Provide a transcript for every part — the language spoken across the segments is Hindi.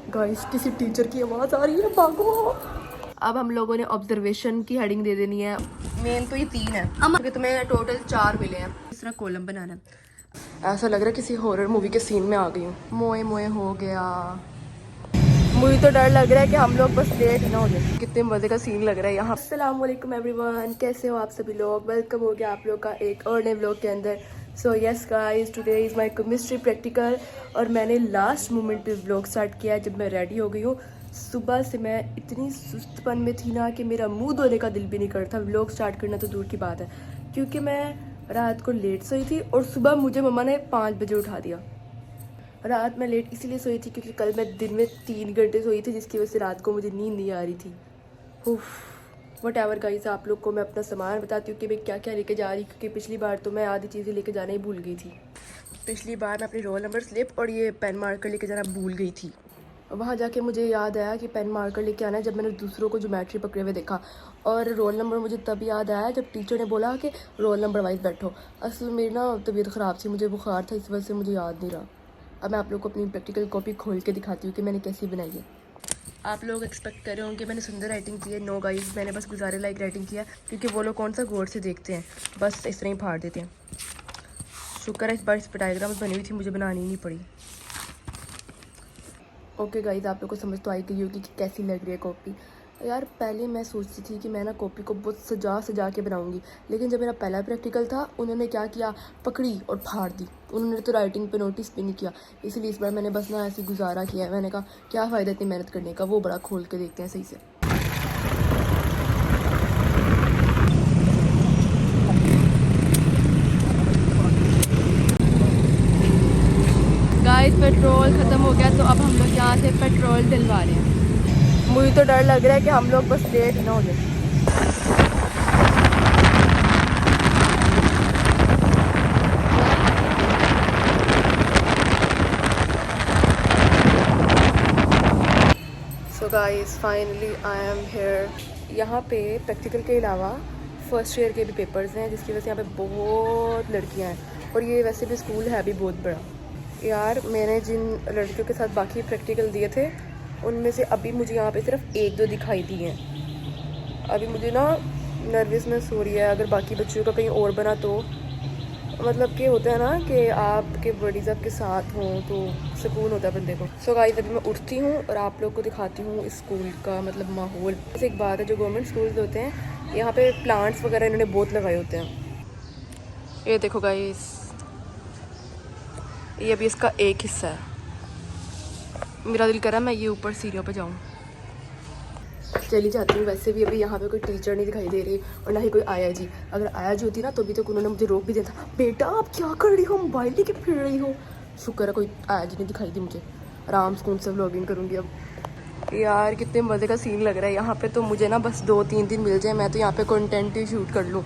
गाइस किसी टीचर की आवाज़ आ रही है, भागो। अब हम लोगों ने ऑब्जर्वेशन की हेडिंग दे देनी है। मेन तो ये 3 है क्योंकि तुम्हें टोटल 4 मिले हैं। इस तरह कॉलम बनाना है। ऐसा लग रहा है किसी हॉरर मूवी के सीन में आ गई हूँ। मोए मोए हो गया। मुझे तो डर लग रहा है कि हम लोग बस लेट ना हो जाए। कितने मजे का सीन लग रहा है यहाँ। अस्सलाम वालेकुम एवरीवन, कैसे हो आप सभी लोग। वेलकम हो गया आप लोग का एक और नए व्लॉग के अंदर। So yes guys, today is my chemistry practical. और मैंने लास्ट मोमेंट पे व्लॉग स्टार्ट किया है जब मैं रेडी हो गई हूँ। सुबह से मैं इतनी सुस्तपन में थी ना कि मेरा मुंह धोने का दिल भी नहीं करता। व्लॉग स्टार्ट करना तो दूर की बात है, क्योंकि मैं रात को लेट सोई थी और सुबह मुझे मम्मा ने 5 बजे उठा दिया। रात में लेट इसीलिए सोई थी क्योंकि कल मैं दिन में 3 घंटे सोई थी, जिसकी वजह से रात को मुझे नींद नहीं आ रही थी। वट एवर गाइस, आप लोग को मैं अपना सामान बताती हूँ कि मैं क्या क्या लेके जा रही हूँ, क्योंकि पिछली बार तो मैं आधी चीज़ें लेके जाना ही भूल गई थी। पिछली बार मैं अपनी रोल नंबर स्लिप और ये पेन मार्कर लेके जाना भूल गई थी। वहाँ जाके मुझे याद आया कि पेन मार्कर लेके आना है, जब मैंने दूसरों को ज्योमेट्री पकड़े हुए देखा। और रोल नंबर मुझे तब याद आया जब टीचर ने बोला कि रोल नंबर वाइज बैठो। असल में मेरी ना तबीयत ख़राब थी, मुझे बुखार था, इस वजह से मुझे याद नहीं रहा। अब मैं आप लोग को अपनी प्रैक्टिकल कॉपी खोल के दिखाती हूँ कि मैंने कैसी बनाई है। आप लोग एक्सपेक्ट कर रहे होंगे मैंने सुंदर राइटिंग की है। नो गाइस, मैंने बस गुजारे लाइक राइटिंग किया, क्योंकि वो लोग कौन सा गौर से देखते हैं, बस इस तरह ही फाड़ देते हैं। शुक्र है इस बार इस पर डायग्राम्स बनी हुई थी, मुझे बनानी नहीं पड़ी। ओके गाइस, आप लोग को समझ तो आई गई होगी कि कैसी लग रही है कॉपी। यार पहले मैं सोचती थी कि मैं ना कॉपी को बहुत सजा सजा के बनाऊंगी, लेकिन जब मेरा पहला प्रैक्टिकल था उन्होंने क्या किया, पकड़ी और फाड़ दी। उन्होंने तो राइटिंग पे नोटिस भी नहीं किया, इसलिए इस बार मैंने बस ना ऐसे गुजारा किया है। मैंने कहा क्या फ़ायदा इतनी मेहनत करने का, वो बड़ा खोल के देखते हैं सही से। गाइस पेट्रोल ख़त्म हो गया, तो अब हम लोग यहाँ से पेट्रोल डलवा रहे हैं। मुझे तो डर लग रहा है कि हम लोग बस लेट ना हो जाए। So guys finally I am here. यहाँ पे प्रैक्टिकल के अलावा फर्स्ट ईयर के भी पेपर्स हैं, जिसकी वजह से यहाँ पे बहुत लड़कियाँ हैं। और ये वैसे भी स्कूल है भी बहुत बड़ा। यार मैंने जिन लड़कियों के साथ बाकी प्रैक्टिकल दिए थे उनमें से अभी मुझे यहाँ पे सिर्फ 1-2 दिखाई दी हैं। अभी मुझे ना नर्वसनेस हो रही है, अगर बाकी बच्चों का कहीं और बना तो मतलब कि होता है ना कि आपके बॉडीज़ आपके साथ हों तो सुकून होता है बंदे को। सो गाइस अभी मैं उठती हूँ और आप लोग को दिखाती हूँ इस स्कूल का मतलब माहौल। बस एक बात है, जो गवर्नमेंट स्कूल्स होते हैं यहाँ पे प्लांट्स वगैरह इन्होंने बहुत लगाए होते हैं। ये देखो गाइस, ये अभी इसका एक हिस्सा है। मेरा दिल कर रहा है मैं ये ऊपर सीढ़ियों पे जाऊँ। चली जाती हूँ। वैसे भी अभी यहाँ पे कोई टीचर नहीं दिखाई दे रही और ना ही कोई आया जी। अगर आया जी होती ना तो अभी तक उन्होंने मुझे रोक भी दिया था, बेटा आप क्या कर रही हो, मोबाइल लेके फिर रही हो। शुक्र है कोई आया जी नहीं दिखाई दी मुझे। आराम स्कूल से व्लॉगिंग करूँगी अब। यार कितने मज़े का सीन लग रहा है यहाँ पे। तो मुझे ना बस 2-3 दिन मिल जाए, मैं तो यहाँ पे कंटेंट ही शूट कर लूँ।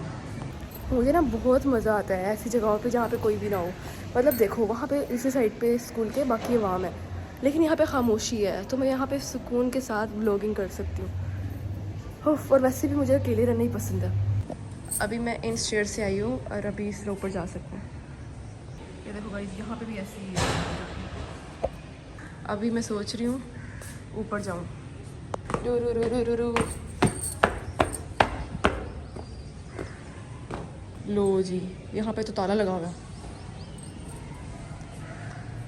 मुझे ना बहुत मज़ा आता है ऐसी जगहों पे जहाँ पे कोई भी ना हो। मतलब देखो वहाँ पे इसी साइड पे स्कूल के बाकी आवाम है, लेकिन यहाँ पे खामोशी है, तो मैं यहाँ पे सुकून के साथ व्लॉगिंग कर सकती हूँ। और वैसे भी मुझे अकेले रहना ही पसंद है। अभी मैं इन स्टेयर से आई हूँ और अभी इस ऊपर जा सकते हैं। ये देखो गाइस, यहाँ पे भी ऐसी ही है। अभी मैं सोच रही हूँ ऊपर जाऊँ। रू रू रू रू रू रू। लो जी, यहाँ पे तो ताला लगा हुआ है।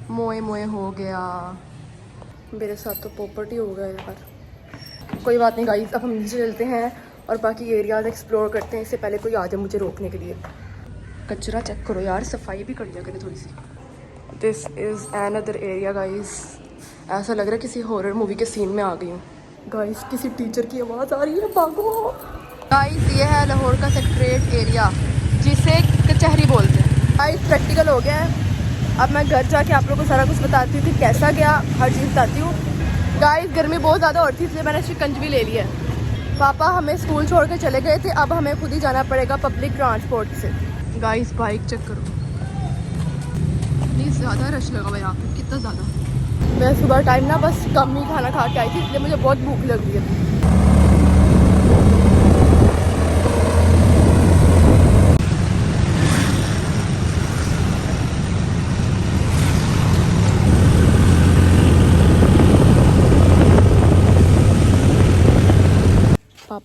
मोए मोए हो गया। मेरे साथ तो पोपट ही हो गया यार। कोई बात नहीं गाइस, अब हम नीचे चलते हैं और बाकी एरियाज एक्सप्लोर करते हैं। इससे पहले कोई आ जाए मुझे रोकने के लिए। कचरा चेक करो यार, सफाई भी कर लिया करें थोड़ी सी। This is another area guys. ऐसा लग रहा है किसी हॉरर मूवी के सीन में आ गई हूँ। गाइस किसी टीचर की आवाज़ आ रही है, भागो। गाइस ये है लाहौर का सेक्रेटरीट एरिया, जिसे कचहरी बोलते हैं। गाइस प्रैक्टिकल हो गया है, अब मैं घर जाके आप लोगों को सारा कुछ बताती हूँ कि कैसा गया, हर चीज़ बताती हूँ। गाइस गर्मी बहुत ज़्यादा हो रही थी, इसलिए मैंने शिकंजवी ले लिया है। पापा हमें स्कूल छोड़ के चले गए थे, अब हमें खुद ही जाना पड़ेगा पब्लिक ट्रांसपोर्ट से। गाइस बाइक चेक करो, इतनी ज़्यादा रश लगा हुआ यहाँ पे, कितना ज़्यादा। मैं सुबह टाइम ना बस कम ही खाना खा के आई थी, इसलिए मुझे बहुत भूख लग रही है।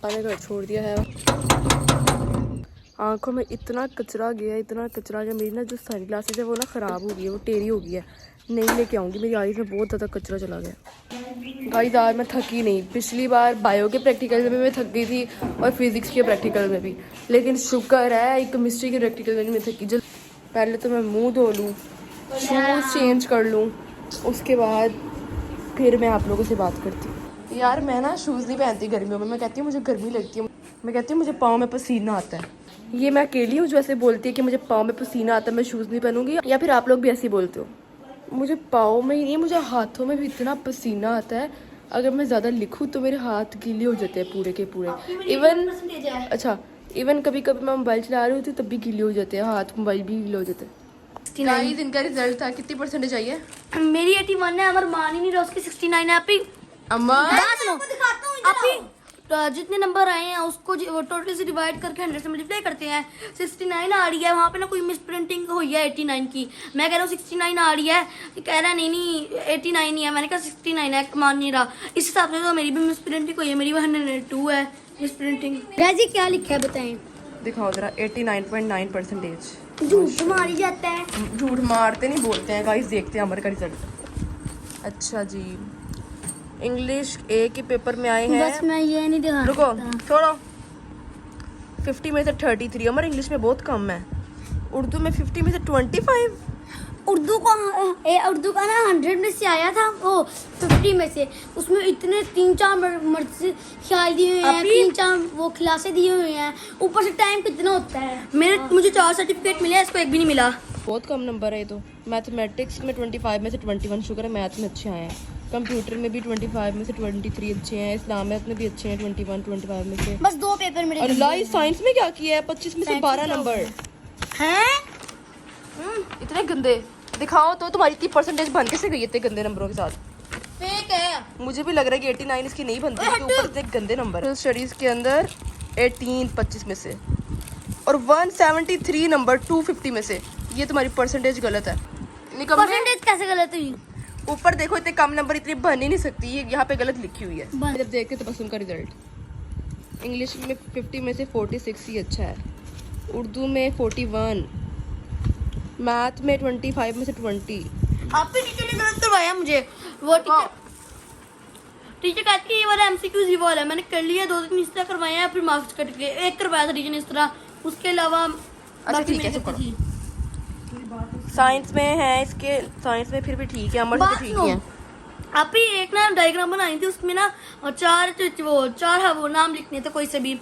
मैंने घर छोड़ दिया है। आंखों में इतना कचरा गया, इतना कचरा गया। मेरी ना जो सन ग्लासेस है वो ना ख़राब हो गई है, वो टेढ़ी हो गई है। नहीं लेके आऊँगी, मेरी आईज में बहुत ज़्यादा कचरा चला गया। गाइस आज मैं थकी नहीं। पिछली बार बायो के प्रैक्टिकल में भी मैं थक गई थी और फिज़िक्स के प्रैक्टिकल में भी, लेकिन शुक्र है केमिस्ट्री के प्रैक्टिकल में नहीं मैं थकी। जब पहले तो मैं मुँह धो लूँ, शूज़ चेंज कर लूँ, उसके बाद फिर मैं आप लोगों से बात करती हूँ। यार मैं ना शूज़ नहीं पहनती गर्मियों में। मैं कहती हूँ मुझे गर्मी लगती है, मैं कहती हूँ मुझे पाँव में पसीना आता है। ये मैं अकेली हूँ जो ऐसे बोलती है कि मुझे पाँव में पसीना आता है, मैं शूज़ नहीं पहनूंगी, या फिर आप लोग भी ऐसे ही बोलते हो? मुझे पाँव में ही नहीं, मुझे हाथों में भी इतना पसीना आता है। अगर मैं ज़्यादा लिखूँ तो मेरे हाथ गीले हो जाते हैं पूरे के पूरे। इवन कभी कभी मैं मोबाइल चला रही होती तब भी गीले हो जाते हैं हाथ, मोबाइल भी गीले हो जाते हैं। गाइस इनका रिजल्ट था, कितनी परसेंटेज आई है? मेरी 81 है। अमर मान ही नहीं रहा, उसकी 69 है। आपी जितने नंबर आए हैं उसको टोटल से डिवाइड करके 100 से मल्टीप्लाई करते हैं। 69 आ रही है, वहाँ पे ना कोई मिस प्रिंटिंग हुई है 89 की। मैं कह रहा हूँ 69 आ रही है, कह रहा नहीं 89 ही है। मैंने कहा 69 है, मान नहीं रहा। इस हिसाब से तो मेरी भी मिस प्रिंटिंग हुई है, मेरी 102 है मिस प्रिंटिंग। जी क्या लिखा है बताएं? दिखाओ जरा। 89.9%। झूठ मारी जाता है। झूठ मारते नहीं, बोलते हैं। गाइस देखते हैं अमर का रिजल्ट। अच्छा जी, इंग्लिश ए के पेपर में आए हैं। बस मैं ये नहीं दिखा। रुको छोड़ो। 50 में से 33। अमर इंग्लिश में बहुत कम है। उर्दू में 50 में से 25। उर्दू का ना 100 में से आया था, वो 50 में से। उसमें इतने 3-4 मर्द से ख्याल दिए हुए हैं, 3-4 वो क्लासे दिए हुए हैं। ऊपर से टाइम कितना होता है। मुझे 4 सर्टिफिकेट मिले, इसको एक भी नहीं मिला। बहुत कम नंबर है ये तो। मैथमेटिक्स में 25 में से 21। शुक्र है मैथ में अच्छे आए हैं। कंप्यूटर में भी 25 में से 23 अच्छे हैं। इस्लामियत में भी अच्छे हैं 25 में से। बस 2 पेपर मेरे। अल्लाह, साइंस में क्या किया है? 25 में से 12 नंबर हैं। इतने गंदे। दिखाओ तो तुम्हारी इतनी परसेंटेज बन कैसे गई इतने गंदे नंबरों के साथ? फेक है। मुझे भी लग रहा है कि 89 इसकी नहीं बनती, इसके ऊपर से गंदे नंबर। स्टडीज के अंदर 18 25 में से, और 173 नंबर 250 में से। ये तुम्हारी परसेंटेज गलत है। परसेंटेज कैसे गलत हुई? ऊपर देखो, इतने कम नंबर इतनी बन ही नहीं सकती। ये यहाँ पे गलत लिखी हुई है। जब देखते तो बस उनका रिजल्ट। इंग्लिश में 50 में से 46 ही अच्छा है। उर्दू में 41। मैथ में 25 में से 20। आपके टीचर ने गलत करवाया मुझे। वो टीचर कहती है ये वाला एमसीक्यूज ये वाला है। मैंने कर लिया, 2-3 इस तरह करवाए हैं, फिर मार्क्स कट गए। एक करवाया था टीचर ने इस तरह, उसके अलावा अच्छा ठीक है, चुप करो। साइंस में है इसके, साइंस में फिर भी ठीक है, अमर से भी ठीक है। आप ही एक ना डायग्राम बनाई थी, उसमें ना 4 है वो नाम लिखने थे कोई से भी।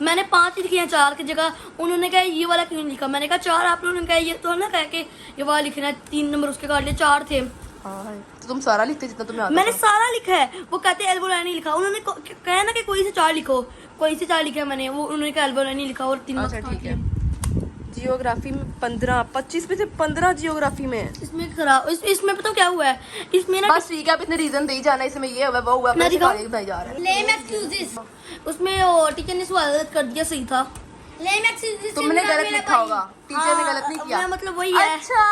मैंने 5 लिखे हैं 4 की जगह। उन्होंने कहा ये वाला क्यों नहीं लिखा? मैंने कहा 4 आप लोगों ने कहा ये तो ना कह के ये वाला लिखना है। 3 नंबर उसके काट लिए, 4 थे। तो तुम सारा लिखते जितना तुम्हें आता मैंने सारा लिखा है। वो कहते एल्बो लाइन नहीं लिखा। उन्होंने कहा ना कि कोई से 4 लिखो, कोई से 4 लिखा मैंने। वो उन्होंने कहा एल्बो लाइन नहीं लिखा, और 3 अच्छा ठीक है। जियोग्राफी में 15, 25 में से 15 जियोग्राफी में है। इसमें खराब इसमें पता क्या हुआ है? इसमें ना बस ठीक है, आप इतने रीजन दे ही जाना। इसमें ये हुआ वो हुआ, मैं दिखाऊं? बताई जा रहा है। लेम एक्सक्यूजेस। उसमें टीचर ने सवाल गलत कर दिया, सही था। लेम एक्सक्यूजेस तुमने गलत लिखा होगा, टीचर ने गलत नहीं किया। मतलब वही है। अच्छा,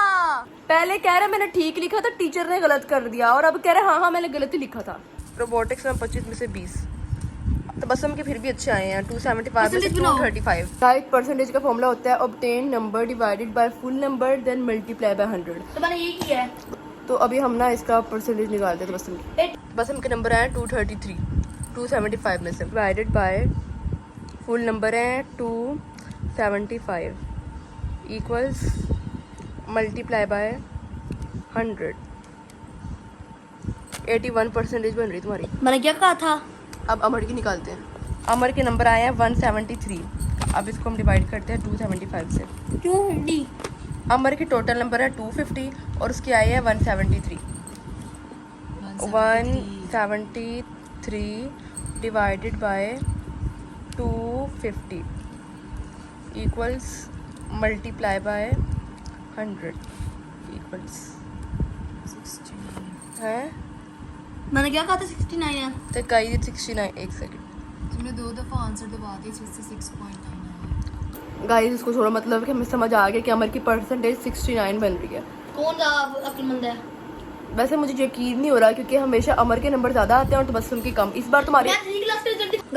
पहले कह रहे मैंने ठीक लिखा था, टीचर ने गलत कर दिया, और अब कह रहे हाँ मैंने गलत ही लिखा था। रोबोटिक्स में 25 में से 20। तबस्सुम के फिर भी अच्छे आए हैं, 275 में से 235। राइट परसेंटेज का फॉर्मूला होता है obtain number divided by full number then multiply by 100। तो मैंने यही किया है। तो अभी हम ना इसका परसेंटेज निकालते हैं। तबस्सुम के नंबर हैं 233, 275 में से डिवाइडेड बाय फुल नंबर है 275 इक्वल्स मल्टीप्लाई बाय 100। 81 परसेंटेज बन रही तुम्हारी। मैंने क्या कहा था? अब अमर की निकालते हैं। अमर के नंबर आए हैं 173। अब इसको हम डिवाइड करते हैं 275 से। 250। अमर के टोटल नंबर है 250 और उसके आए हैं 173। 173 divided by 250 equals multiply by 100 equals 69 है। मैंने क्या कहा था? 69 है। तो कई 69। एक सेकंड, तुमने 2 दफा आंसर दबा दिया, इसमें से 6.9 आया। गाइस इसको छोड़ो, मतलब कि हमें समझ आ गया कि अमर की परसेंटेज 69 बन रही है। कौन अक्लमंद है? वैसे मुझे यकीन नहीं हो रहा क्योंकि हमेशा अमर के नंबर ज्यादा आते हैं और तबस्सुम की कम। इस बार तुम्हारे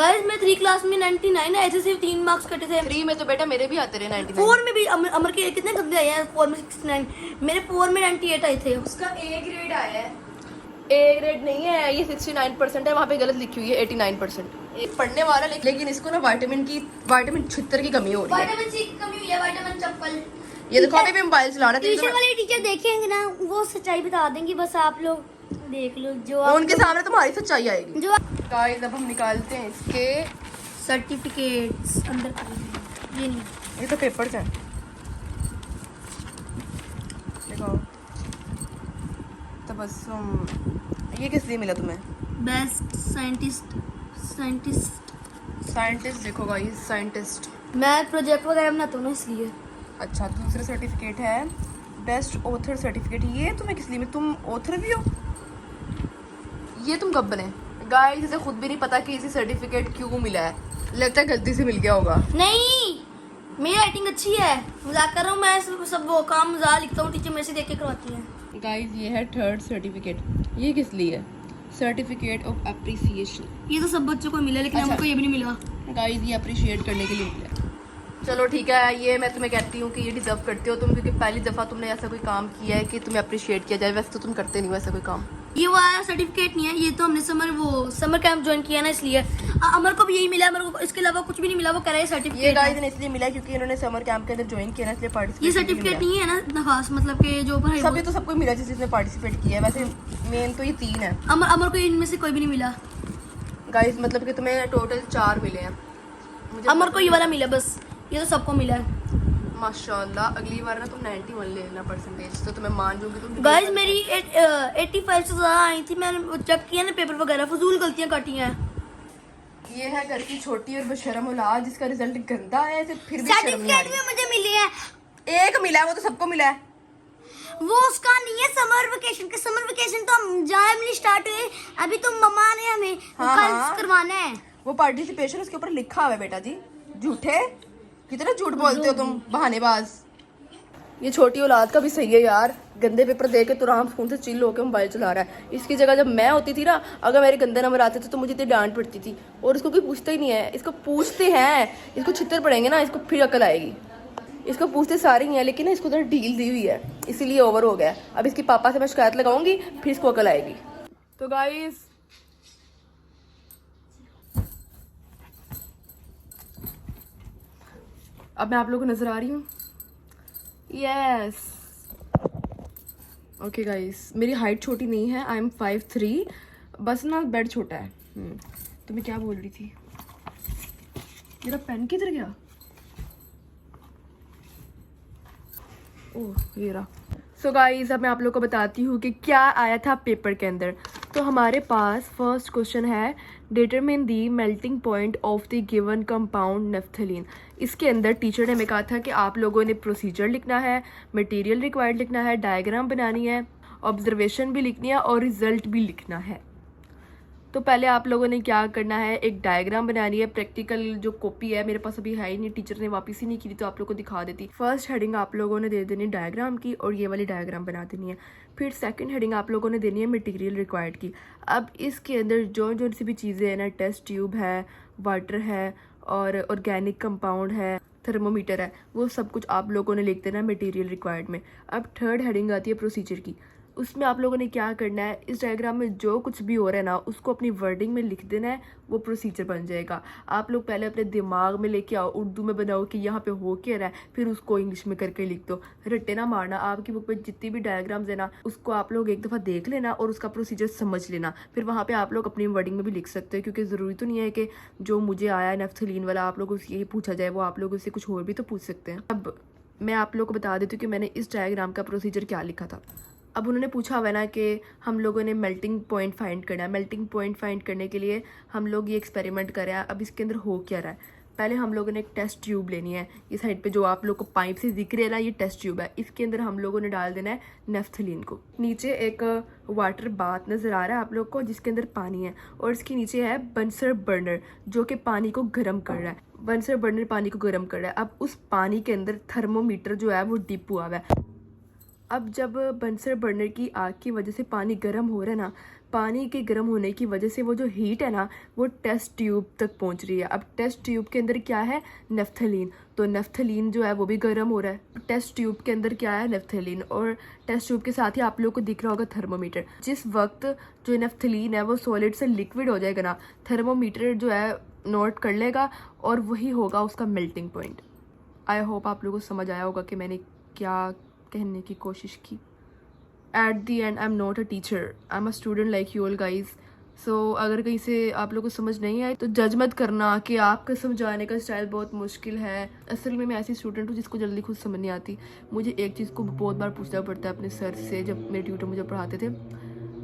गाइस मैं 3 क्लास में 99 आए थे, सिर्फ 3 मार्क्स कटे थे। 3 में तो बेटा मेरे भी आते रहे 99। 4 में भी अमर के कितने गंदे आए हैं, 4 में 69, मेरे 4 में 98 आए थे। उसका ए ग्रेड आया है। ए ग्रेड नहीं है, ये 69% है, वहाँ पे गलत लिखी हुई है 89%। पढ़ने वाला लेकिन इसको ना विटामिन 76 की कमी हो रही है। विटामिन सी की कमी हुई है, विटामिन चप्पल। ये देखो अभी भी मोबाइल चला रहा है। ट्यूशन वाले टीचर देखेंगे ना, वो सच्चाई बता देंगे, बस आप लोग देख लो जो उनके सामने तुम्हारी सच्चाई आएगी। जो गाइस अब हम निकालते हैं इसके सर्टिफिकेट्स अंदर कर लीजिए। ये नहीं, ये तो पेपर्स हैं। देखो तबस्सुम, ये किस लिए मिला तुम्हें? Best scientist. साइंटिस्ट देखो गाइस, साइंटिस्ट। मैं प्रोजेक्ट वगैरह बनाता हूँ ना, इसलिए। अच्छा, दूसरा सर्टिफिकेट है बेस्ट ऑथर सर्टिफिकेट। ये तुम्हें किस लिए? तुम ऑथर भी हो? ये तुम कब बने? गाइस इसे खुद भी नहीं पता कि इसे सर्टिफिकेट क्यों मिला है, लगता है गलती से मिल गया होगा। नहीं, मेरी राइटिंग अच्छी है, मजाक कर रहा हूँ मैं, सब वो काम मजाक लिखता हूँ, टीचर मेरे से देख के करवाती है। गाइस ये है थर्ड सर्टिफिकेट। ये किस लिए है? Certificate of appreciation. ये तो सब बच्चों को मिला, लेकिन अच्छा। हमको ये भी नहीं मिला। गाइस ये अप्रिशिएट करने के लिए मिला है। चलो ठीक है, ये मैं तुम्हें कहती हूँ कि ये डिजर्व करते हो तुम, क्योंकि पहली दफ़ा तुमने ऐसा कोई काम किया है कि तुम्हें अप्रिशिएट किया जाए। वैसे तो तुम करते नहीं हो ऐसा कोई काम। ये वाला सर्टिफिकेट नहीं है, ये तो हमने समर कैंप ज्वाइन किया ना, इसलिए। अमर को भी यही मिला, अमर को इसके अलावा कुछ भी नहीं मिला, वो कह रहा है ये सर्टिफिकेट। गाइस ने इसलिए मिला क्योंकि इन्होंने समर कैंप के अंदर ज्वाइन किया ना, इसलिए पार्टिसिपेट। ये सर्टिफिकेट नहीं है ना इतना खास, मतलब कि जो ऊपर है सभी तो सबको मिला जिसने पार्टिसिपेट किया है। वैसे मेन तो ये 3 है। अमर को इनमें से कोई भी नहीं मिला। गाइस मतलब कि तुम्हें टोटल 4 मिले हैं। अमर को ये वाला मिला बस, ये तो सबको मिला है। माशाल्लाह, अगली बार ना तुम 91 ले लेना परसेंटेज, तो तुम्हें मान लूंगी तुम। गाइस मेरी 85 से ज़्यादा आई थी, मैंने चेक किया ना पेपर वगैरह, फजूल गलतियां काटी हैं। ये है घर की छोटी और बेशर्म औलाद जिसका रिजल्ट गंदा है, तो फिर भी शर्म नहीं आ सर्टिफिकेट भी मुझे मिले हैं। रही। एक मिला है, वो तो सबको मिला है। वो उसका नहीं है, समर वेकेशन तो हम जाने स्टार्ट हुए, अभी तो मम्मा ने हमें हाँ, कल हाँ। करवाना है। वो पार्टिसिपेशन उसके ऊपर लिखा हुआ है बेटा जी। झूठे, कितना झूठ बोलते हो तुम, बहानेबाज। ये छोटी औलाद का भी सही है यार, गंदे पेपर दे के तुराम फोन से चिल होकर मोबाइल चला रहा है। इसकी जगह जब मैं होती थी ना, अगर मेरे गंदे नंबर आते थे तो मुझे इतनी डांट पड़ती थी। और इसको कोई पूछता ही नहीं है, इसको पूछते हैं, इसको छितर पड़ेंगे ना, इसको फिर अकल आएगी। इसको पूछते सारे ही हैं, लेकिन ना इसको तो ढील दी हुई है, इसीलिए ओवर हो गया। अब इसके पापा से मैं शिकायत लगाऊंगी, फिर इसको अकल आएगी। तो गाइस अब मैं आप लोगों को नजर आ रही हूँ? यस। ओके गाइस, मेरी हाइट छोटी नहीं है, आई एम 5'3", बस ना बेड छोटा है। तो मैं क्या बोल रही थी, मेरा पेन किधर गया? ओह ये रहा। सो गाइस अब मैं आप लोग को बताती हूँ कि क्या आया था पेपर के अंदर। तो हमारे पास फर्स्ट क्वेश्चन है, determine the melting point of the given compound naphthalene. इसके अंदर टीचर ने हमें कहा था कि आप लोगों ने प्रोसीजर लिखना है, मटेरियल रिक्वायर्ड लिखना है, डायग्राम बनानी है, ऑब्जर्वेशन भी लिखनी है और रिजल्ट भी लिखना है। तो पहले आप लोगों ने क्या करना है, एक डायग्राम बनानी है। प्रैक्टिकल जो कॉपी है मेरे पास अभी है ही नहीं, टीचर ने वापस ही नहीं की थी, तो आप लोगों को दिखा देती। फर्स्ट हेडिंग आप लोगों ने दे देनी डायग्राम की और ये वाली डायग्राम बना देनी है। फिर सेकंड हेडिंग आप लोगों ने देनी है मटेरियल रिक्वायर्ड की। अब इसके अंदर जो सी भी चीज़ें हैं ना, टेस्ट ट्यूब है, वाटर है और ऑर्गेनिक कंपाउंड है, थर्मोमीटर है, वो सब कुछ आप लोगों ने लिख देना है मटेरियल रिक्वायर्ड में। अब थर्ड हेडिंग आती है प्रोसीजर की। उसमें आप लोगों ने क्या करना है, इस डायग्राम में जो कुछ भी हो रहा है ना, उसको अपनी वर्डिंग में लिख देना है, वो प्रोसीजर बन जाएगा। आप लोग पहले अपने दिमाग में लेके आओ, उर्दू में बनाओ कि यहाँ पे हो क्या रहा है, फिर उसको इंग्लिश में करके लिख दो। रट्टे ना मारना। आपकी बुक में जितनी भी डायग्राम्स है ना, उसको आप लोग एक दफ़ा देख लेना और उसका प्रोसीजर समझ लेना। फिर वहाँ पर आप लोग अपनी वर्डिंग में भी लिख सकते हो, क्योंकि ज़रूरी तो नहीं है कि जो मुझे आया नेफ्थलीन वाला आप लोग उससे यही पूछा जाए, वो आप लोग उससे कुछ और भी तो पूछ सकते हैं। अब मैं आप लोग को बता देती हूँ कि मैंने इस डायग्राम का प्रोसीजर क्या लिखा था। अब उन्होंने पूछा हुआ ना कि हम लोगों ने मेल्टिंग पॉइंट फाइंड करना है। मेल्टिंग पॉइंट फाइंड करने के लिए हम लोग ये एक्सपेरिमेंट कर रहे हैं। अब इसके अंदर हो क्या रहा है, पहले हम लोगों ने एक टेस्ट ट्यूब लेनी है। ये साइड पे जो आप लोग को पाइप से दिख रही है ना, ये टेस्ट ट्यूब है। इसके अंदर हम लोगों ने डाल देना है नेफ्थलीन को। नीचे एक वाटर बाथ नज़र आ रहा है आप लोग को, जिसके अंदर पानी है, और इसके नीचे है बंसर बर्नर जो कि पानी को गर्म कर रहा है। बंसर बर्नर पानी को गर्म कर रहा है। अब उस पानी के अंदर थर्मोमीटर जो है वो डिप हुआ हुआ है। अब जब बंसर बर्नर की आग की वजह से पानी गर्म हो रहा है ना, पानी के गर्म होने की वजह से वो जो हीट है ना वो टेस्ट ट्यूब तक पहुंच रही है। अब टेस्ट ट्यूब के अंदर क्या है, नेफ्थलीन, तो नेफ्थलीन जो है वो भी गर्म हो रहा है। टेस्ट ट्यूब के अंदर क्या है, नेफ्थलीन, और टेस्ट ट्यूब के साथ ही आप लोगों को दिख रहा होगा थर्मोमीटर। जिस वक्त जो नेफ्थलीन है वो सॉलिड से लिक्विड हो जाएगा ना, थर्मोमीटर जो है नोट कर लेगा और वही होगा उसका मेल्टिंग पॉइंट। आई होप आप लोगों को समझ आया होगा कि मैंने क्या कहने की कोशिश की। At the end I am not a teacher, I am a student like you all guys. So अगर कहीं से आप लोगों को समझ नहीं आए तो जज मत करना कि आपका समझाने का स्टाइल बहुत मुश्किल है। असल में मैं ऐसी स्टूडेंट हूँ जिसको जल्दी खुद समझ नहीं आती। मुझे एक चीज़ को बहुत बार पूछना पड़ता है अपने सर से जब मेरे ट्यूटर मुझे पढ़ाते थे,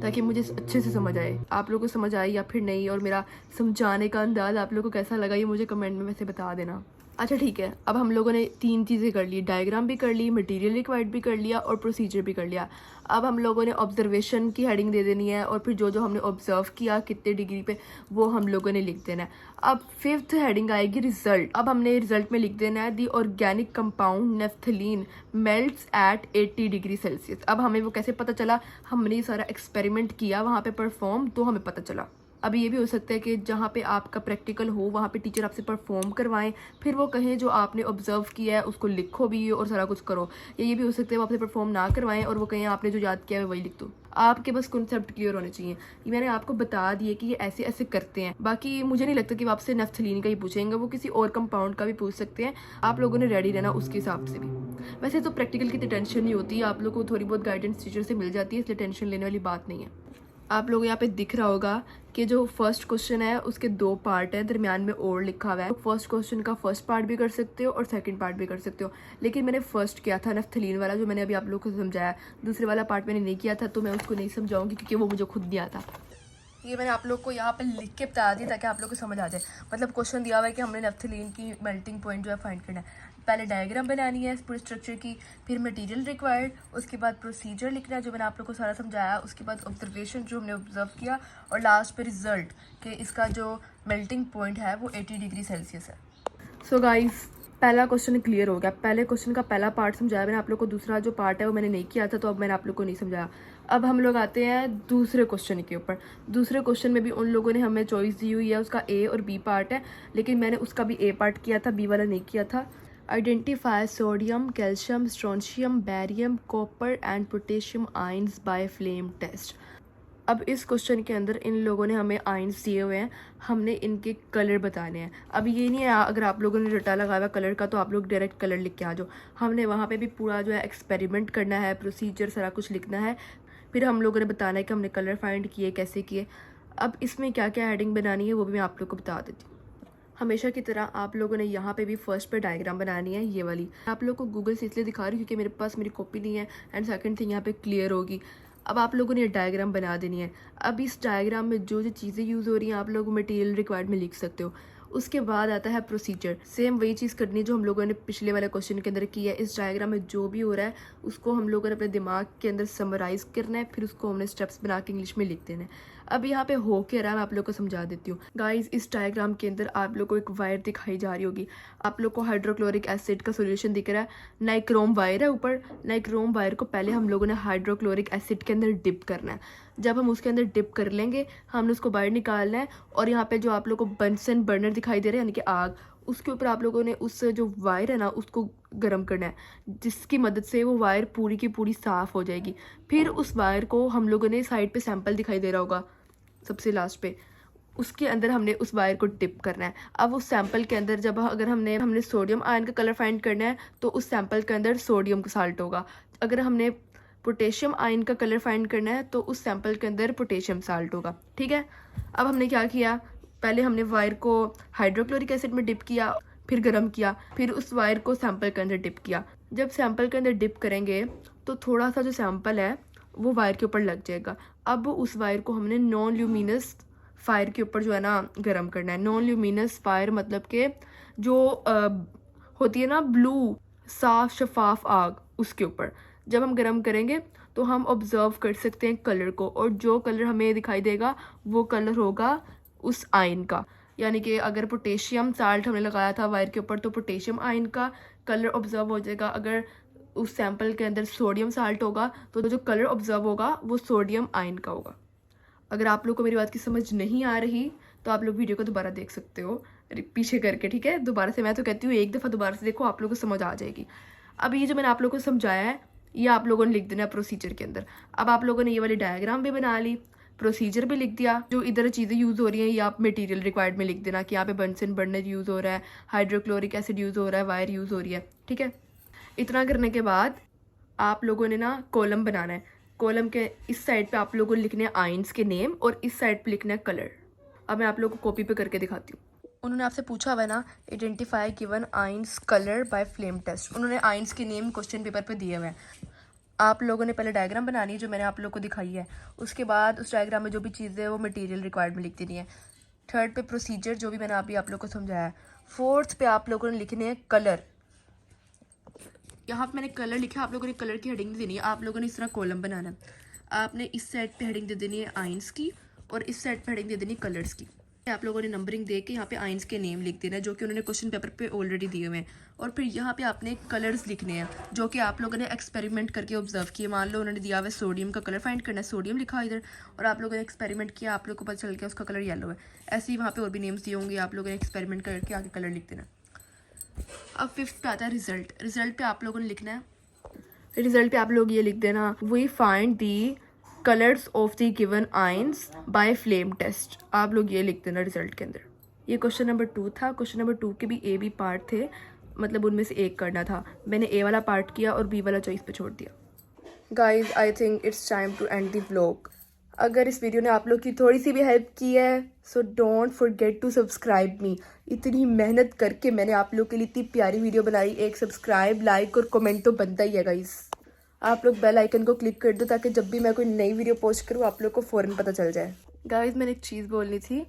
ताकि मुझे अच्छे से समझ आए। आप लोगों को समझ आए या फिर नहीं, और मेरा समझाने का अंदाज़ आप लोगों को कैसा लगा ये मुझे कमेंट में वैसे बता देना। अच्छा ठीक है, अब हम लोगों ने 3 चीज़ें कर ली, डायग्राम भी कर ली, मटेरियल रिक्वायर्ड भी कर लिया और प्रोसीजर भी कर लिया। अब हम लोगों ने ऑब्जर्वेशन की हेडिंग दे देनी है और फिर जो जो हमने ऑब्जर्व किया कितने डिग्री पे वो हम लोगों ने लिख देना है। अब 5th हेडिंग आएगी रिजल्ट। अब हमने रिजल्ट में लिख देना है the organic compound naphthalene melts at 80 degree Celsius. अब हमें वो कैसे पता चला, हमने ये सारा एक्सपेरिमेंट किया वहाँ पे परफॉर्म, तो हमें पता चला। अभी ये भी हो सकता है कि जहाँ पे आपका प्रैक्टिकल हो वहाँ पे टीचर आपसे परफॉर्म करवाएं, फिर वो कहें जो आपने ऑब्जर्व किया है उसको लिखो भी और सारा कुछ करो। या ये भी हो सकता है वो आपसे परफॉर्म ना करवाएं और वो कहें आपने जो याद किया है वही लिख दो। आपके बस कॉन्सेप्ट क्लियर होने चाहिए। ये मैंने आपको बता दिए कि ये ऐसे ऐसे करते हैं। बाकी मुझे नहीं लगता कि वो आपसे नेफ्थलीन का ही पूछेंगे, वो किसी और कंपाउंड का भी पूछ सकते हैं। आप लोगों ने रेडी रहना उसके हिसाब से भी। वैसे तो प्रैक्टिकल की तो टेंशन नहीं होती, आप लोग को थोड़ी बहुत गाइडेंस टीचर से मिल जाती है, इसलिए टेंशन लेने वाली बात नहीं है। आप लोग यहाँ पे दिख रहा होगा कि जो फर्स्ट क्वेश्चन है उसके 2 पार्ट है, दरमियान में और लिखा हुआ है। फर्स्ट क्वेश्चन का फर्स्ट पार्ट भी कर सकते हो और सेकंड पार्ट भी कर सकते हो, लेकिन मैंने फर्स्ट किया था नेफ्थलीन वाला जो मैंने अभी आप लोग को समझाया। दूसरे वाला पार्ट मैंने नहीं किया था तो मैं उसको नहीं समझाऊंगी क्योंकि वो मुझे खुद दिया था। ये मैंने आप लोग को यहाँ पे लिख के बता दिया ताकि आप लोग को समझ आ जाए। मतलब क्वेश्चन दिया हुआ है कि हमने नेफ्थलीन की मेल्टिंग पॉइंट जो है फाइंड करना है। पहले डायग्राम बनानी है इस पूरे स्ट्रक्चर की, फिर मटेरियल रिक्वायर्ड, उसके बाद प्रोसीजर लिखना है जो मैंने आप लोग को सारा समझाया, उसके बाद ऑब्जर्वेशन जो हमने ऑब्जर्व किया, और लास्ट पे रिजल्ट कि इसका जो मेल्टिंग पॉइंट है वो 80 डिग्री सेल्सियस है। सो गाइस, पहला क्वेश्चन क्लियर हो गया। पहले क्वेश्चन का पहला पार्ट समझाया मैंने आप लोग को, दूसरा जो पार्ट है वो मैंने नहीं किया था तो अब मैंने आप लोग को नहीं समझाया। अब हम लोग आते हैं दूसरे क्वेश्चन के ऊपर। दूसरे क्वेश्चन में भी उन लोगों ने हमें चॉइस दी हुई है, उसका ए और बी पार्ट है, लेकिन मैंने उसका भी ए पार्ट किया था, बी वाला नहीं किया था। Identify sodium, calcium, strontium, barium, copper and potassium ions by flame test. अब इस क्वेश्चन के अंदर इन लोगों ने हमें आयंस दिए हुए हैं, हमने इनके कलर बताने हैं। अब ये नहीं है अगर आप लोगों ने रटा लगाया हुआ कलर का तो आप लोग डायरेक्ट कलर लिख के आ जाओ। हमने वहाँ पे भी पूरा जो है एक्सपेरिमेंट करना है, प्रोसीजर सारा कुछ लिखना है, फिर हम लोगों ने बताना है कि हमने कलर फाइंड किए कैसे किए। अब इसमें क्या क्या हेडिंग बनानी है वो भी मैं आप लोग को बता देती हूँ। हमेशा की तरह आप लोगों ने यहाँ पे भी फर्स्ट पे डायग्राम बनानी है, ये वाली। आप लोग को गूगल से इसलिए दिखा रही हूँ क्योंकि मेरे पास मेरी कॉपी नहीं है, एंड सेकंड थिंग यहाँ पे क्लियर होगी। अब आप लोगों ने ये डायग्राम बना देनी है। अब इस डायग्राम में जो जो चीज़ें यूज़ हो रही हैं आप लोग मटेरियल रिक्वायर्ड में लिख सकते हो। उसके बाद आता है प्रोसीजर। सेम वही चीज़ करनी है जो हम लोगों ने पिछले वाले क्वेश्चन के अंदर की है। इस डायग्राम में जो भी हो रहा है उसको हम लोगों ने अपने दिमाग के अंदर समराइज़ करना है, फिर उसको हमने स्टेप्स बना के इंग्लिश में लिख देना है। अब यहाँ पे हो के रहा है, मैं आप लोग को समझा देती हूँ। गाइस, इस डायग्राम के अंदर आप लोग को एक वायर दिखाई जा रही होगी। आप लोग को हाइड्रोक्लोरिक एसिड का सोल्यूशन दिख रहा है, नाइक्रोम वायर है ऊपर। नाइक्रोम वायर को पहले हम लोगों ने हाइड्रोक्लोरिक एसिड के अंदर डिप करना है। जब हम उसके अंदर डिप कर लेंगे हमने उसको बाहर निकालना है, और यहाँ पे जो आप लोग को बंसन बर्नर दिखाई दे रहा है यानी कि आग, उसके ऊपर आप लोगों ने उस जो वायर है ना उसको गर्म करना है, जिसकी मदद से वो वायर पूरी की पूरी साफ़ हो जाएगी। फिर उस वायर को हम लोगों ने साइड पे सैंपल दिखाई दे रहा होगा सबसे लास्ट पे, उसके अंदर हमने उस वायर को डिप करना है। अब उस सैंपल के अंदर जब अगर हमने सोडियम आयन का कलर फाइंड करना है तो उस सैंपल के अंदर सोडियम का साल्ट होगा। अगर हमने पोटेशियम आयन का कलर फाइंड करना है तो उस सैंपल के अंदर पोटेशियम साल्ट होगा। ठीक है, अब हमने क्या किया, पहले हमने वायर को हाइड्रोक्लोरिक एसिड में डिप किया, फिर गर्म किया, फिर उस वायर को सैंपल के अंदर डिप किया। जब सैंपल के अंदर डिप करेंगे तो थोड़ा सा जो सैंपल है वो वायर के ऊपर लग जाएगा। अब उस वायर को हमने नॉन ल्यूमिनस फायर के ऊपर जो है ना गर्म करना है। नॉन ल्यूमिनस फायर मतलब कि जो होती है ना ब्लू साफ शफाफ आग, उसके ऊपर जब हम गर्म करेंगे तो हम ऑब्जर्व कर सकते हैं कलर को, और जो कलर हमें दिखाई देगा वो कलर होगा उस आयन का। यानी कि अगर पोटेशियम साल्ट हमने लगाया था वायर के ऊपर तो पोटेशियम आयन का कलर ऑब्जर्व हो जाएगा। अगर उस सैंपल के अंदर सोडियम साल्ट होगा तो जो कलर ऑब्जर्व होगा वो सोडियम आयन का होगा। अगर आप लोग को मेरी बात की समझ नहीं आ रही तो आप लोग वीडियो को दोबारा देख सकते हो पीछे करके, ठीक है। दोबारा से मैं तो कहती हूँ एक दफ़ा दोबारा से देखो, आप लोगों को समझ आ जाएगी। अब ये जो मैंने आप लोगों को समझाया है ये आप लोगों ने लिख देना है प्रोसीजर के अंदर। अब आप लोगों ने ये वाली डायग्राम भी बना ली, प्रोसीजर भी लिख दिया, जो इधर चीज़ें यूज़ हो रही हैं ये आप मटेरियल रिक्वायर्ड में लिख देना कि यहाँ पे बंसन बर्नर यूज़ हो रहा है, हाइड्रोक्लोरिक एसिड यूज़ हो रहा है, वायर यूज़ हो रही है, ठीक है। इतना करने के बाद आप लोगों ने ना कॉलम बनाना है। कॉलम के इस साइड पे आप लोगों को लिखने हैं आइंस के नेम और इस साइड पे लिखना है कलर। अब मैं आप लोगों को कॉपी पे करके दिखाती हूँ। उन्होंने आपसे पूछा हुआ है ना, identify given ions colour by flame test. उन्होंने आइंस के नेम क्वेश्चन पेपर पे दिए हुए हैं। आप लोगों ने पहले डायग्राम बनानी है जो मैंने आप लोगों को दिखाई है, उसके बाद उस डायग्राम में जो भी चीज़ें है वो मटेरियल रिक्वायर्ड में लिख देनी है। थर्ड पे प्रोसीजर जो भी मैंने अभी आप लोगों को समझाया है। फोर्थ पे आप लोगों ने लिखने हैं कलर। यहाँ पे मैंने कलर लिखा, आप लोगों ने कलर की हेडिंग देनी है। आप लोगों ने इस तरह कॉलम बनाना है। आपने इस साइड पे हेडिंग दे देनी है आइंस की और इस साइड पे हेडिंग दे देनी है कलर्स की। आप लोगों ने नंबरिंग दे के यहाँ पे आइंस के नेम लिख देना है जो कि उन्होंने क्वेश्चन पेपर पे ऑलरेडी दिए हुए हैं। और फिर यहाँ पे आपने कलर्स लिखने हैं जो कि आप लोगों ने एक्सपेरिमेंट करके ऑब्जर्व किए। मान लो उन्होंने दिया हुआ है सोडियम का कलर फाइंड करना है, सोडियम लिखा इधर, और आप लोगों ने एक्सपेरिमेंट किया, आप लोग को पता चल गया उसका कलर येलो है। ऐसे ही वहाँ पे और भी नेम्स दिए होंगे, आप लोगों ने एक्सपेरिमेंट करके आगे कलर लिख देना। अब फिफ्थ पे आता है रिजल्ट। रिजल्ट पे आप लोगों ने लिखना है, रिजल्ट पे आप लोग ये लिख देना, we find the colours of the given ions by flame test. आप लोग ये लिख देना रिजल्ट के अंदर। ये क्वेश्चन नंबर 2 था। क्वेश्चन नंबर 2 के भी ए बी पार्ट थे, मतलब उनमें से एक करना था। मैंने ए वाला पार्ट किया और बी वाला चॉइस पे छोड़ दिया। Guys I think it's time to end the vlog. अगर इस वीडियो ने आप लोग की थोड़ी सी भी हेल्प की है so don't forget to subscribe me. इतनी मेहनत करके मैंने आप लोग के लिए इतनी प्यारी वीडियो बनाई, एक सब्सक्राइब, लाइक और कमेंट तो बनता ही है गाइज। आप लोग बेल आइकन को क्लिक कर दो ताकि जब भी मैं कोई नई वीडियो पोस्ट करूँ आप लोग को फ़ौरन पता चल जाए। गाइज मैंने एक चीज़ बोलनी थी,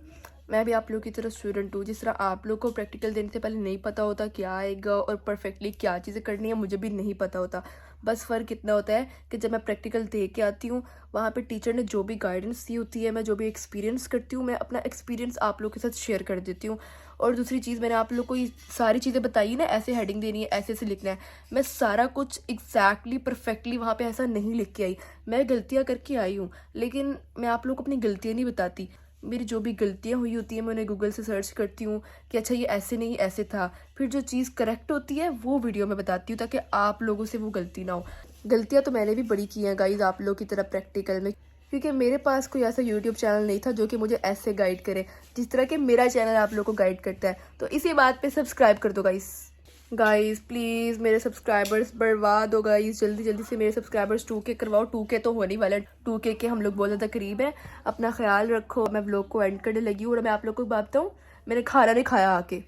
मैं भी आप लोग की तरह स्टूडेंट हूँ। जिस तरह आप लोग को प्रैक्टिकल देने से पहले नहीं पता होता क्या आएगा और परफेक्टली क्या चीज़ें करनी है, मुझे भी नहीं पता होता। बस फ़र्क इतना होता है कि जब मैं प्रैक्टिकल दे के आती हूँ वहाँ पे टीचर ने जो भी गाइडेंस दी होती है, मैं जो भी एक्सपीरियंस करती हूँ, मैं अपना एक्सपीरियंस आप लोग के साथ शेयर कर देती हूँ। और दूसरी चीज़, मैंने आप लोग को ये सारी चीज़ें बताई ना, ऐसे हेडिंग देनी है, ऐसे ऐसे लिखना है, मैं सारा कुछ एग्जैक्टली परफेक्टली वहाँ पे ऐसा नहीं लिख के आई। मैं गलतियाँ करके आई हूँ, लेकिन मैं आप लोग को अपनी गलतियाँ नहीं बताती। मेरी जो भी गलतियाँ हुई होती हैं मैं उन्हें गूगल से सर्च करती हूँ कि अच्छा ये ऐसे नहीं ऐसे था, फिर जो चीज़ करेक्ट होती है वो वीडियो में बताती हूँ ताकि आप लोगों से वो गलती ना हो। गलतियाँ तो मैंने भी बड़ी की हैं गाइज आप लोग की तरह प्रैक्टिकल में, क्योंकि मेरे पास कोई ऐसा यूट्यूब चैनल नहीं था जो कि मुझे ऐसे गाइड करे जिस तरह के मेरा चैनल आप लोग को गाइड करता है। तो इसी बात पे सब्सक्राइब कर दो गाइस प्लीज़। मेरे सब्सक्राइबर्स बढ़वा दो गाइस, जल्दी जल्दी से मेरे सब्सक्राइबर्स 2K करवाओ। 2K तो होने वाला है, 2K के हम लोग बहुत ज़्यादा करीब है। अपना ख्याल रखो। मैं व्लॉग को एंड करने लगी हूँ और मैं आप लोग को बात बताऊँ, मैंने खाना नहीं खाया आके।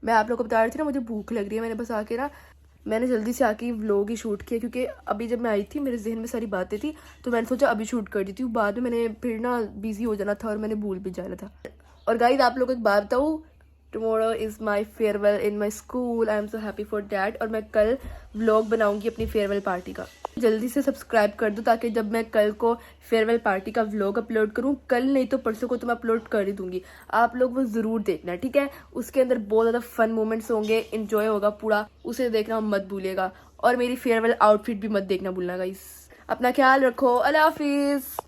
मैं आप लोग को बता रही थी ना मुझे भूख लग रही है, मैंने बस आके ना मैंने जल्दी से आके व्लॉग ही शूट किया, क्योंकि अभी जब मैं आई थी मेरे जहन में सारी बातें थी तो मैंने सोचा अभी शूट कर देती हूँ। बाद में मैंने फिर ना बिजी हो जाना था और मैंने भूल भी जाना था। और गाइस आप लोग को एक बात बताऊँ, tomorrow is my farewell in my school. I am so happy for that. और मैं कल व्लॉग बनाऊंगी अपनी फेयरवेल पार्टी का। जल्दी से सब्सक्राइब कर दो ताकि जब मैं कल को फेयरवेल पार्टी का व्लॉग अपलोड करूं, कल नहीं तो परसों को तो मैं अपलोड कर ही दूंगी, आप लोग वो ज़रूर देखना, ठीक है। उसके अंदर बहुत ज़्यादा फन मोमेंट्स होंगे, इन्जॉय होगा पूरा, उसे देखना मत भूलिएगा। और मेरी फेयरवेल आउटफिट भी मत देखना भूलना गाइस। अपना ख्याल रखो, अल्लाह हाफिज़।